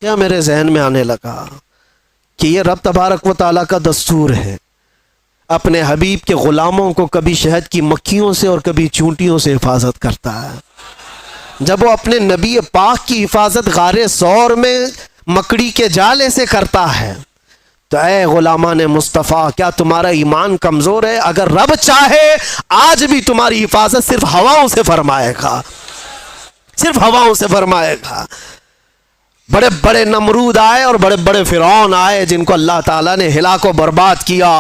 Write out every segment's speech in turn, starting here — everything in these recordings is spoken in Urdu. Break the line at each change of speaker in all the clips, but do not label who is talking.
کیا میرے ذہن میں آنے لگا کہ یہ رب تبارک و تعالیٰ کا دستور ہے، اپنے حبیب کے غلاموں کو کبھی شہد کی مکھیوں سے اور کبھی چونٹیوں سے حفاظت کرتا ہے۔ جب وہ اپنے نبی پاک کی حفاظت غار ثور میں مکڑی کے جالے سے کرتا ہے تو اے غلامان مصطفیٰ، کیا تمہارا ایمان کمزور ہے؟ اگر رب چاہے آج بھی تمہاری حفاظت صرف ہواؤں سے فرمائے گا، صرف ہواؤں سے فرمائے گا۔ بڑے بڑے نمرود آئے اور بڑے بڑے فرعون آئے جن کو اللہ تعالیٰ نے ہلاک و برباد کیا۔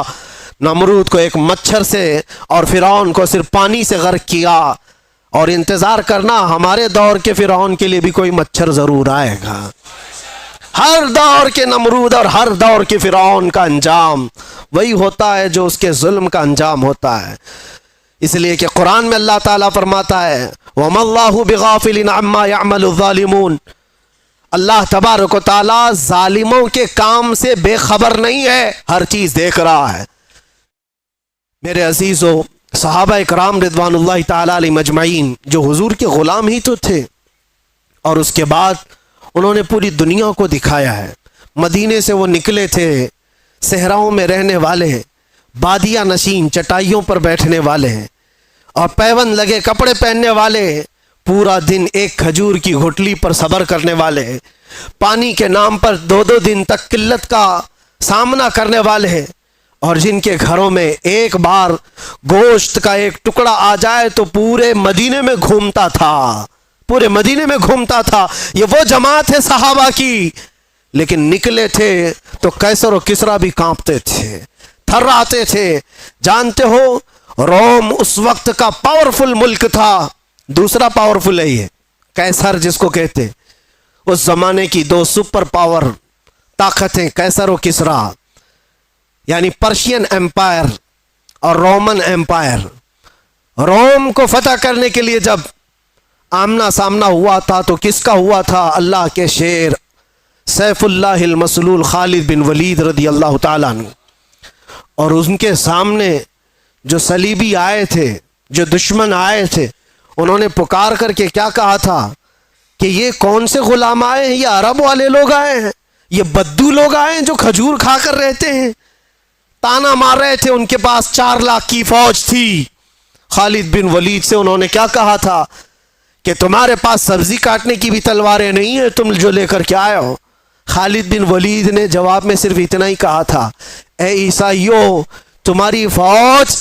نمرود کو ایک مچھر سے اور فرعون کو صرف پانی سے غرق کیا، اور انتظار کرنا ہمارے دور کے فرعون کے لیے بھی کوئی مچھر ضرور آئے گا۔ ہر دور کے نمرود اور ہر دور کے فرعون کا انجام وہی ہوتا ہے جو اس کے ظلم کا انجام ہوتا ہے۔ اس لیے کہ قرآن میں اللہ تعالیٰ فرماتا ہے وَمَا اللَّهُ بِغَافِلٍ عَمَّا يَعْمَلُ الظَّالِمُونَ، اللہ تبارک و تعالیٰ ظالموں کے کام سے بے خبر نہیں ہے، ہر چیز دیکھ رہا ہے۔ میرے عزیزو، صحابہ اکرام رضوان اللہ تعالی علیہ مجمعین جو حضور کے غلام ہی تو تھے، اور اس کے بعد انہوں نے پوری دنیا کو دکھایا ہے۔ مدینے سے وہ نکلے تھے، صحراؤں میں رہنے والے، بادیہ نشین چٹائیوں پر بیٹھنے والے اور پیون لگے کپڑے پہننے والے، پورا دن ایک کھجور کی گھٹلی پر صبر کرنے والے، پانی کے نام پر 2 دن تک قلت کا سامنا کرنے والے، اور جن کے گھروں میں ایک بار گوشت کا ایک ٹکڑا آ جائے تو پورے مدینے میں گھومتا تھا، پورے مدینے میں گھومتا تھا۔ یہ وہ جماعت ہے صحابہ کی، لیکن نکلے تھے تو قیصر و کسریٰ بھی کانپتے تھے، تھراتے تھے۔ جانتے ہو روم اس وقت کا پاورفل ملک تھا، دوسرا پاورفل ہے یہ قیصر جس کو کہتے، اس زمانے کی 2 سپر پاور طاقتیں قیصر و کسریٰ، یعنی پرشین ایمپائر اور رومن ایمپائر۔ روم کو فتح کرنے کے لیے جب آمنا سامنا ہوا تھا تو کس کا ہوا تھا؟ اللہ کے شیر سیف اللہ المسلول خالد بن ولید رضی اللہ تعالیٰ عنہ، اور ان کے سامنے جو صلیبی آئے تھے، جو دشمن آئے تھے، انہوں نے پکار کر کے کیا کہا تھا کہ یہ کون سے غلام آئے ہیں؟ یہ عرب والے لوگ آئے ہیں، یہ بدو لوگ آئے ہیں جو کھجور کھا کر رہتے ہیں۔ تانا مار رہے تھے، ان کے پاس 4 لاکھ کی فوج تھی۔ خالد بن ولید سے انہوں نے کیا کہا تھا کہ تمہارے پاس سبزی کاٹنے کی بھی تلواریں نہیں ہیں، تم جو لے کر کے آئے ہو؟ خالد بن ولید نے جواب میں صرف اتنا ہی کہا تھا، اے عیسائیو، تمہاری فوج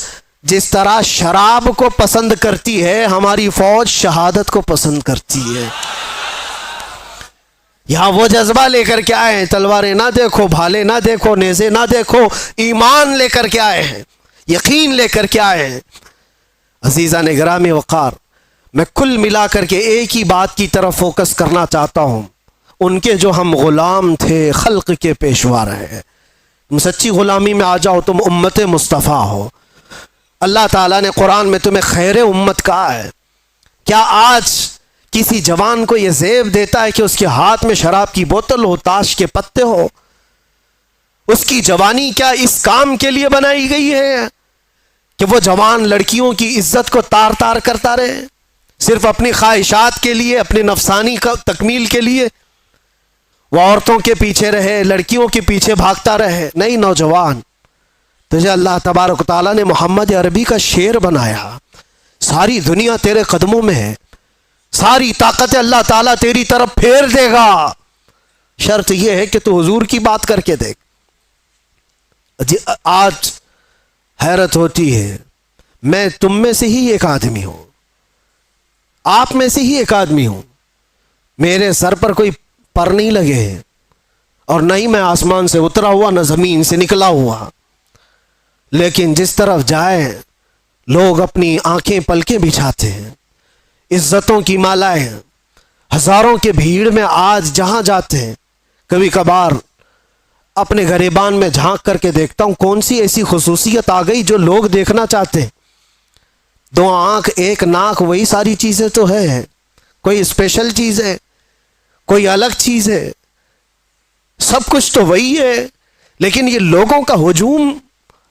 جس طرح شراب کو پسند کرتی ہے، ہماری فوج شہادت کو پسند کرتی ہے۔ یہاں وہ جذبہ لے کر کے آئے ہیں، تلواریں نہ دیکھو، بھالے نہ دیکھو، نیزے نہ دیکھو، ایمان لے کر کے آئے ہیں، یقین لے کر کے آئے ہیں۔ عزیزان گرامی وقار، میں کل ملا کر کے ایک ہی بات کی طرف فوکس کرنا چاہتا ہوں، ان کے جو ہم غلام تھے، خلق کے پیشوا رہے۔ تم سچی غلامی میں آ جاؤ، تم امت مصطفیٰ ہو۔ اللہ تعالیٰ نے قرآن میں تمہیں خیر امت کہا ہے۔ کیا آج کسی جوان کو یہ زیب دیتا ہے کہ اس کے ہاتھ میں شراب کی بوتل ہو، تاش کے پتے ہو؟ اس کی جوانی کیا اس کام کے لیے بنائی گئی ہے کہ وہ جوان لڑکیوں کی عزت کو تار تار کرتا رہے، صرف اپنی خواہشات کے لیے، اپنی نفسانی تکمیل کے لیے وہ عورتوں کے پیچھے رہے، لڑکیوں کے پیچھے بھاگتا رہے؟ نہیں نوجوان، تجھے اللہ تبارک و تعالیٰ نے محمد عربی کا شیر بنایا، ساری دنیا تیرے قدموں میں ہے، ساری طاقت اللہ تعالیٰ تیری طرف پھیر دے گا، شرط یہ ہے کہ تو حضور کی بات کر کے دیکھ۔ آج حیرت ہوتی ہے، میں تم میں سے ہی ایک آدمی ہوں، آپ میں سے ہی ایک آدمی ہوں، میرے سر پر کوئی پر نہیں لگے ہیں، اور نہ ہی میں آسمان سے اترا ہوا، نہ زمین سے نکلا ہوا، لیکن جس طرف جائے لوگ اپنی آنکھیں پلکیں بچھاتے ہیں، عزتوں کی مالائیں، ہزاروں کے بھیڑ میں آج جہاں جاتے ہیں، کبھی کبھار اپنے گریبان میں جھانک کر کے دیکھتا ہوں کون سی ایسی خصوصیت آ گئی جو لوگ دیکھنا چاہتے ہیں۔ 2 آنکھ 1 ناک، وہی ساری چیزیں تو ہے، کوئی اسپیشل چیز ہے، کوئی الگ چیز ہے؟ سب کچھ تو وہی ہے، لیکن یہ لوگوں کا ہجوم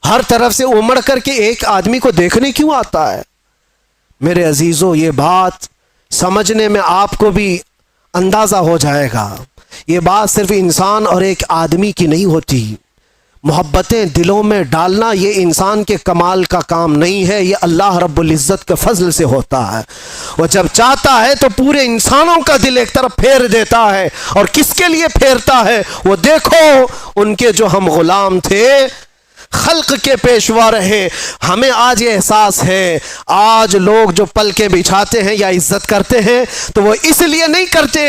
ہر طرف سے امڑ کر کے ایک آدمی کو دیکھنے کیوں آتا ہے؟ میرے عزیزو، یہ بات سمجھنے میں آپ کو بھی اندازہ ہو جائے گا یہ بات صرف انسان اور ایک آدمی کی نہیں ہوتی. محبتیں دلوں میں ڈالنا یہ انسان کے کمال کا کام نہیں ہے، یہ اللہ رب العزت کے فضل سے ہوتا ہے. وہ جب چاہتا ہے تو پورے انسانوں کا دل ایک طرف پھیر دیتا ہے. اور کس کے لیے پھیرتا ہے؟ وہ دیکھو ان کے جو ہم غلام تھے، خلق کے پیشوا رہے. ہمیں آج یہ احساس ہے، آج لوگ جو پلکیں بچھاتے ہیں یا عزت کرتے ہیں تو وہ اس لیے نہیں کرتے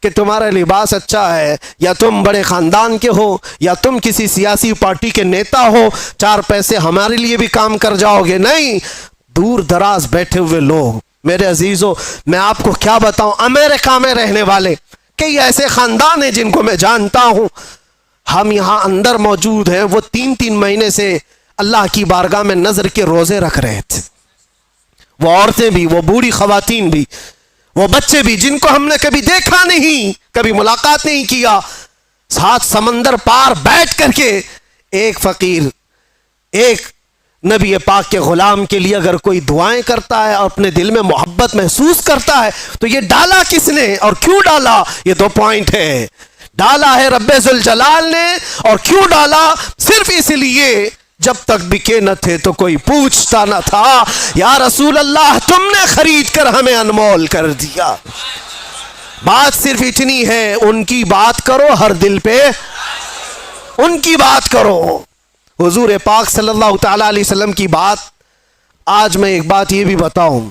کہ تمہارا لباس اچھا ہے، یا تم بڑے خاندان کے ہو، یا تم کسی سیاسی پارٹی کے نیتا ہو، 4 پیسے ہمارے لیے بھی کام کر جاؤ گے. نہیں، دور دراز بیٹھے ہوئے لوگ. میرے عزیزو، میں آپ کو کیا بتاؤں، امریکہ میں رہنے والے کئی ایسے خاندان ہیں جن کو میں جانتا ہوں. ہم یہاں اندر موجود ہیں، وہ 3 مہینے سے اللہ کی بارگاہ میں نظر کے روزے رکھ رہے تھے. وہ عورتیں بھی، وہ بوڑھی خواتین بھی، وہ بچے بھی، جن کو ہم نے کبھی دیکھا نہیں، کبھی ملاقات نہیں کیا، 7 سمندر پار بیٹھ کر کے ایک فقیر، ایک نبی پاک کے غلام کے لیے اگر کوئی دعائیں کرتا ہے اور اپنے دل میں محبت محسوس کرتا ہے تو یہ ڈالا کس نے اور کیوں ڈالا؟ یہ 2 پوائنٹ ہے. ڈالا ہے رب ذوالجلال نے، اور کیوں ڈالا؟ صرف اس لیے جب تک بکے نہ تھے تو کوئی پوچھتا نہ تھا، یا رسول اللہ تم نے خرید کر ہمیں انمول کر دیا. بات صرف اتنی ہے، ان کی بات کرو، ہر دل پہ ان کی بات کرو. حضور پاک صلی اللہ تعالی علیہ وسلم کی بات. آج میں ایک بات یہ بھی بتاؤں،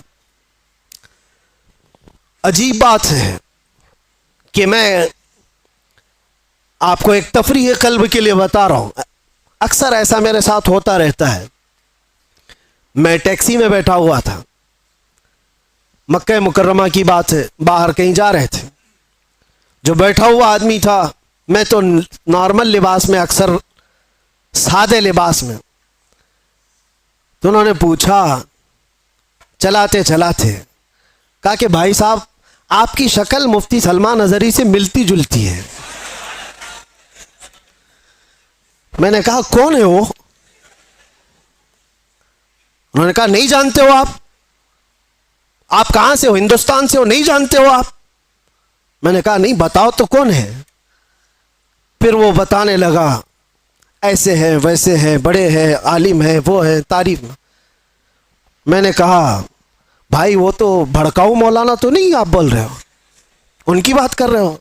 عجیب بات ہے کہ میں آپ کو ایک تفریح قلب کے لیے بتا رہا ہوں. اکثر ایسا میرے ساتھ ہوتا رہتا ہے. میں ٹیکسی میں بیٹھا ہوا تھا، مکہ مکرمہ کی بات ہے، باہر کہیں جا رہے تھے. جو بیٹھا ہوا آدمی تھا، میں تو نارمل لباس میں، اکثر سادے لباس میں، تو انہوں نے پوچھا چلاتے چلاتے، کہا کہ بھائی صاحب آپ کی شکل مفتی سلمان اظہری سے ملتی جلتی ہے. میں نے کہا کون ہے وہ؟ انہوں نے کہا نہیں جانتے ہو آپ کہاں سے ہو؟ ہندوستان سے ہو؟ نہیں جانتے ہو آپ؟ میں نے کہا نہیں، بتاؤ تو کون ہے. پھر وہ بتانے لگا، ایسے ہیں ویسے ہیں، بڑے ہیں، عالم ہیں، وہ ہیں، تعریف. میں نے کہا بھائی وہ تو بھڑکاؤ مولانا تو نہیں آپ بول رہے ہو، ان کی بات کر رہے ہو؟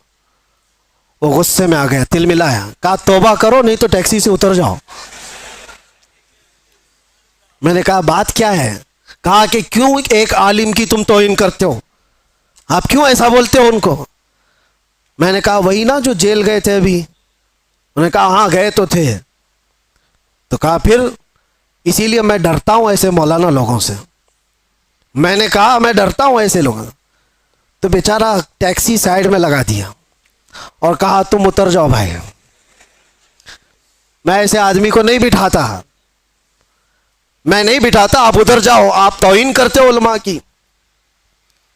وہ غصے میں آ گیا، تل ملایا، کہا توبہ کرو نہیں تو ٹیکسی سے اتر جاؤ. میں نے کہا بات کیا ہے؟ کہا کہ کیوں ایک عالم کی تم توہین کرتے ہو، آپ کیوں ایسا بولتے ہو ان کو؟ میں نے کہا وہی نا جو جیل گئے تھے ابھی. انہوں نے کہا ہاں گئے تو تھے. تو کہا پھر اسی لیے میں ڈرتا ہوں ایسے مولانا لوگوں سے. میں نے کہا میں ڈرتا ہوں ایسے لوگوں سے. تو بیچارہ ٹیکسی سائیڈ میں لگا دیا اور کہا تم اتر جاؤ بھائی. میں ایسے آدمی کو نہیں بٹھاتا، میں نہیں بٹھاتا، آپ ادھر جاؤ، آپ توہین کرتے ہو علماء کی.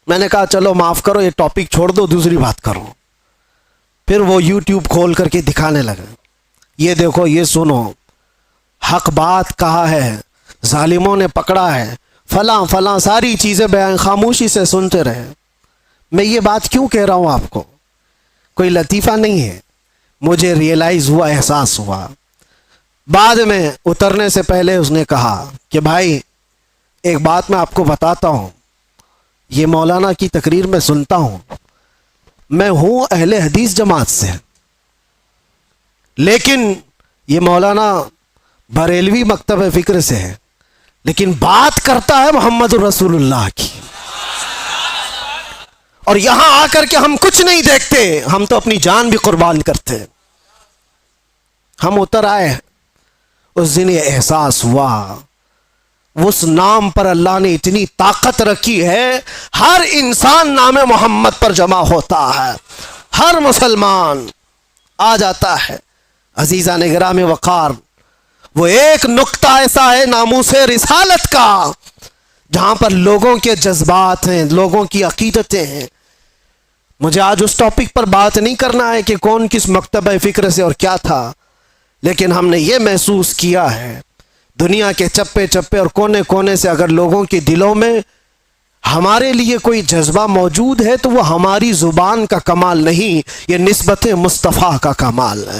میں نے کہا چلو معاف کرو، یہ ٹاپک چھوڑ دو، دوسری بات کرو. پھر وہ یوٹیوب کھول کر کے دکھانے لگا، یہ دیکھو، یہ سنو، حق بات کہا ہے، ظالموں نے پکڑا ہے، فلاں فلاں ساری چیزیں بیان، خاموشی سے سنتے رہے. میں یہ بات کیوں کہہ رہا ہوں آپ کو؟ کوئی لطیفہ نہیں ہے، مجھے ریئلائز ہوا، احساس ہوا. بعد میں اترنے سے پہلے اس نے کہا کہ بھائی ایک بات میں آپ کو بتاتا ہوں، یہ مولانا کی تقریر میں سنتا ہوں، میں ہوں اہل حدیث جماعت سے، لیکن یہ مولانا بریلوی مکتب فکر سے ہے، لیکن بات کرتا ہے محمد رسول اللہ کی. اور یہاں آ کر کے ہم کچھ نہیں دیکھتے، ہم تو اپنی جان بھی قربان کرتے. ہم اتر آئے، اس دن یہ احساس ہوا، اس نام پر اللہ نے اتنی طاقت رکھی ہے، ہر انسان نام محمد پر جمع ہوتا ہے، ہر مسلمان آ جاتا ہے. عزیزان گرامی وقار، وہ ایک نقطہ ایسا ہے ناموس رسالت کا جہاں پر لوگوں کے جذبات ہیں، لوگوں کی عقیدتیں ہیں. مجھے آج اس ٹاپک پر بات نہیں کرنا ہے کہ کون کس مکتبہ فکر سے اور کیا تھا، لیکن ہم نے یہ محسوس کیا ہے دنیا کے چپے چپے اور کونے کونے سے اگر لوگوں کے دلوں میں ہمارے لیے کوئی جذبہ موجود ہے تو وہ ہماری زبان کا کمال نہیں، یہ نسبت مصطفیٰ کا کمال ہے۔